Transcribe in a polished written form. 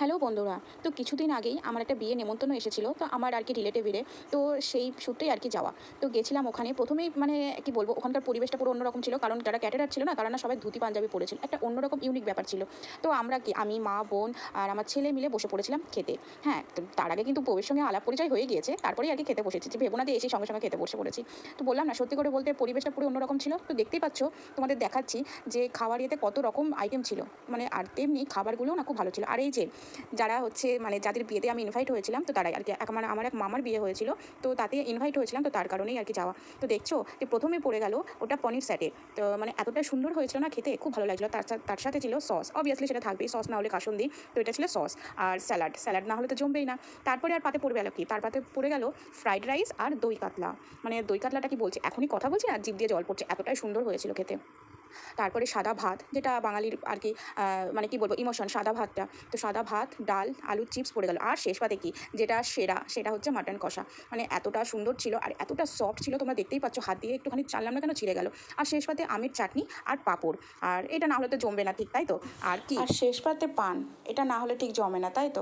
Hello বন্ধুরা। তো কিছুদিন আগেই আমার একটা বিয়ে নেমন্তন্ন এসেছিল, তো আমার আর কি রিলেটিভেরে। তো সেই সূত্রেই আর কি যাওয়া। তো গেছিলাম ওখানে প্রথমেই মানে কি বলবো, ওখানকার পরিবেশটা পুরো অন্যরকম ছিল, কারণ যারা ক্যাটারার ছিল না তারা না সবাই ধুতি পাঞ্জাবি পরেছিল, একটা অন্যরকম ইউনিক ব্যাপার ছিল। তো আমরা কি আমি মা বোন আর আমার ছেলে মিলে বসে পড়েছিলাম খেতে। হ্যাঁ, তো তার আগে কিন্তু বউয়ের সঙ্গে আলাপ পরিচয় হয়ে গিয়েছে, তারপরেই আর কি খেতে বসেছি, যে ভেবো না দিয়ে এসে সঙ্গে সঙ্গে খেতে বসে পড়েছি। তো বললাম না, সত্যি করে বলতে পরিবেশটা পুরো অন্যরকম ছিল। তো দেখতেই পাচ্ছ, তোমাদের দেখাচ্ছি যে খাবার ইয়েতে কত রকম আইটেম ছিল, মানে আর তেমনি খাবারগুলোও না খুব ভালো ছিল। আর এই যে যারা হচ্ছে মানে যাদের বিয়েতে আমি ইনভাইট হয়েছিলাম, তো তারাই আর কি মানে আমার এক মামার বিয়ে হয়েছিল, তো তাতে ইনভাইট হয়েছিলাম, তো তার কারণেই আর কি যাওয়া। তো দেখছো যে প্রথমে পড়ে গেল ওটা পনির স্যাটে। তো মানে এতটা সুন্দর হয়েছিল না, খেতে খুব ভালো লাগছিলো। তার সাথে ছিল সস, অবভিয়াসলি সেটা থাকবেই, সস না হলে কাসুন্দি। তো এটা ছিল সস আর স্যালাড, স্যালাড না হলে তো জমবেই না। তারপরে আর পাতে পড়ে গেল কি, তার পাতে পড়ে গেল ফ্রাইড রাইস আর দই কাতলা। মানে দই কাতলাটা কি বলছে, এখনই কথা বলছি আর জিভ দিয়ে জল পড়ছে, এতটাই সুন্দর হয়েছিল খেতে। তারপরে সাদা ভাত, যেটা বাঙালির আর কি মানে কি বলবো ইমোশন, সাদা ভাতটা। তো সাদা ভাত, ডাল, আলুর চিপস পড়ে গেল, আর শেষ পাতে কি, যেটা সেরা সেটা হচ্ছে মাটন কষা। মানে এতটা সুন্দর ছিল আর এতটা সফট ছিল, তোমরা দেখতেই পাচ্ছ, হাত দিয়ে একটুখানি চাললাম না কেন ছিঁড়ে গেল। আর শেষ পাতে আমের চাটনি আর পাঁপড়। আর এটা না হলে তো জমবে না ঠিক, তাই তো? আর কি, আর শেষ পাতে পান, এটা না হলে ঠিক জমে না, তাই তো?